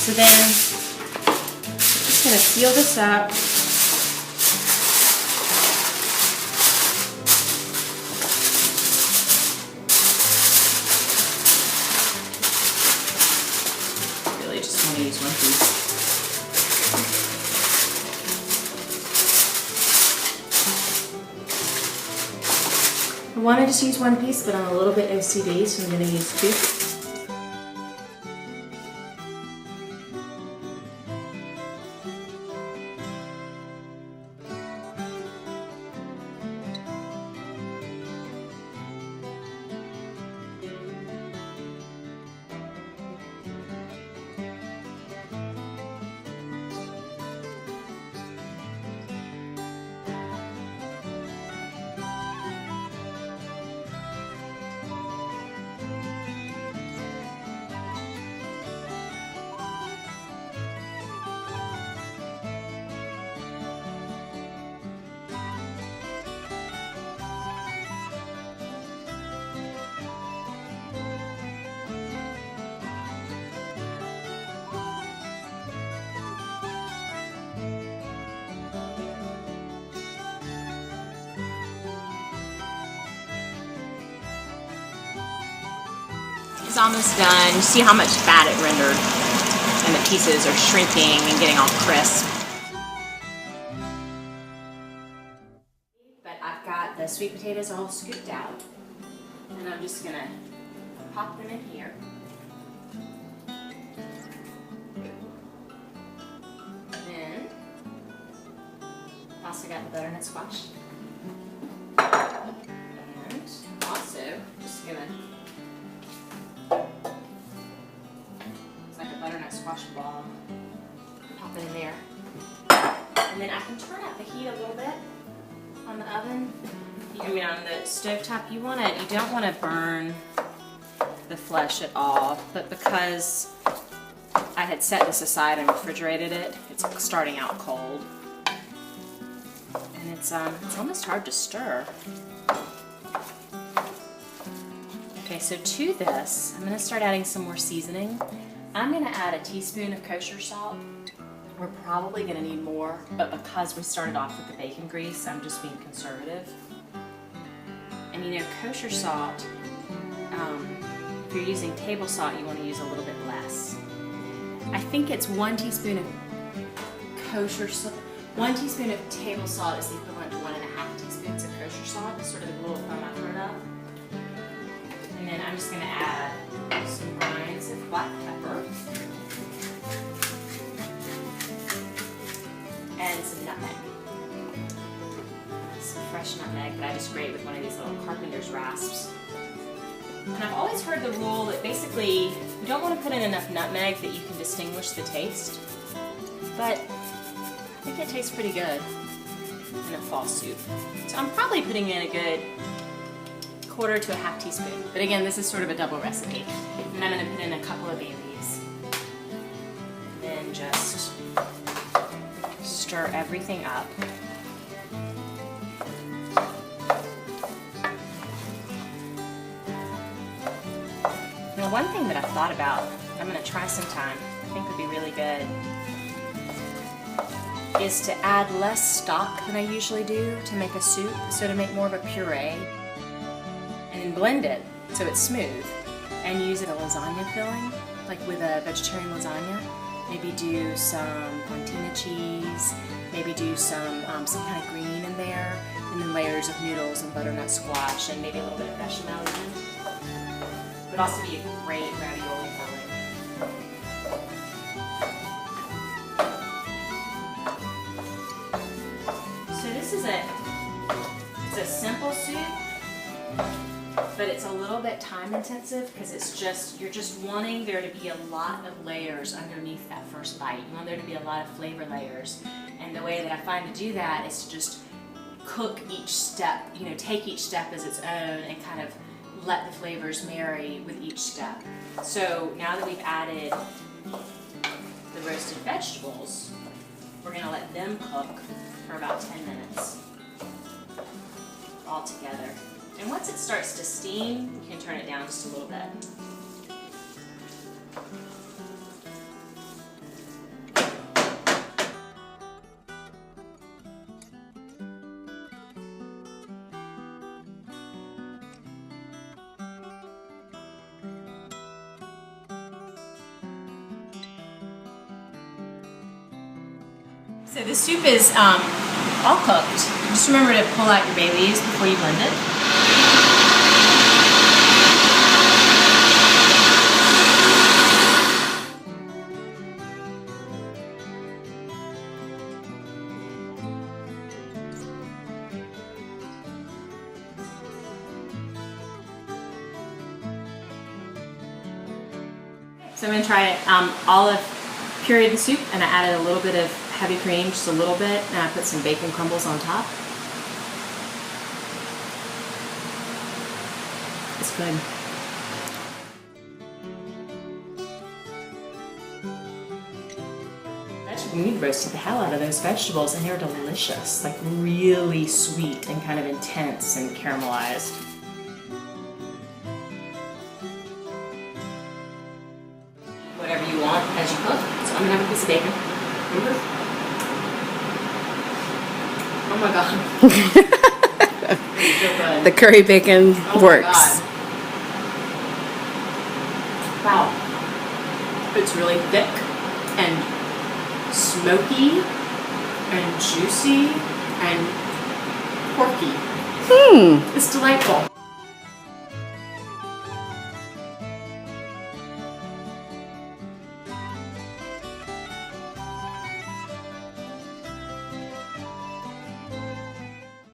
So then I'm just going to seal this up. Really just want to use one piece. I wanted to use one piece, but I'm a little bit OCD, so I'm going to use two. It's almost done. You see how much fat it rendered, and the pieces are shrinking and getting all crisp. But I've got the sweet potatoes all scooped out, and I'm just gonna pop them in here. And then also got the butternut squash, and also just gonna squash ball, pop it in there, and then I can turn up the heat a little bit on the oven. I mean, on the stovetop. You don't want to burn the flesh at all, but because I had set this aside and refrigerated it, it's starting out cold, and it's almost hard to stir. Okay, so to this, I'm going to start adding some more seasoning. I'm going to add a teaspoon of kosher salt. We're probably going to need more, but because we started off with the bacon grease, I'm just being conservative. And you know, kosher salt, if you're using table salt, you want to use a little bit less. I think it's 1 teaspoon of kosher salt. 1 teaspoon of table salt is the equivalent to 1.5 teaspoons of kosher salt. It's sort of the rule of thumb I've heard of. And then I'm just going to add some rinds of black pepper and some nutmeg. Some fresh nutmeg that I just grate with one of these little carpenter's rasps. And I've always heard the rule that basically you don't want to put in enough nutmeg that you can distinguish the taste, but I think it tastes pretty good in a fall soup. So I'm probably putting in a good 1/4 to 1/2 teaspoon. But again, this is sort of a double recipe. And I'm going to put in a couple of bay leaves. And then just stir everything up. Now, one thing that I've thought about, I'm going to try sometime, I think would be really good, is to add less stock than I usually do to make a soup, so to make more of a puree. And then blend it so it's smooth, and use it as a lasagna filling, like with a vegetarian lasagna. Maybe do some fontina cheese, maybe do some kind of green in there, and then layers of noodles and butternut squash, and maybe a little bit of bechamel even. Would also be a great ravioli filling. So this is it's a simple soup, but it's a little bit time intensive because you're just wanting there to be a lot of layers underneath that first bite. You want there to be a lot of flavor layers, and the way that I find to do that is to just cook each step, take each step as its own and kind of let the flavors marry with each step. So now that we've added the roasted vegetables, we're going to let them cook for about 10 minutes all together. And once it starts to steam, you can turn it down just a little bit. So the soup is all cooked. Just remember to pull out your bay leaves before you blend it. So I'm going to try it. Olive pureed the soup, and I added a little bit of heavy cream, just a little bit, and I put some bacon crumbles on top. It's good. We roasted the hell out of those vegetables, and they're delicious, like really sweet and kind of intense and caramelized. Whatever you want as you cook. So I'm gonna have a piece of bacon. Oh my god. It's so good. The curry bacon works. Wow. It's really thick and smoky and juicy and porky. It's delightful.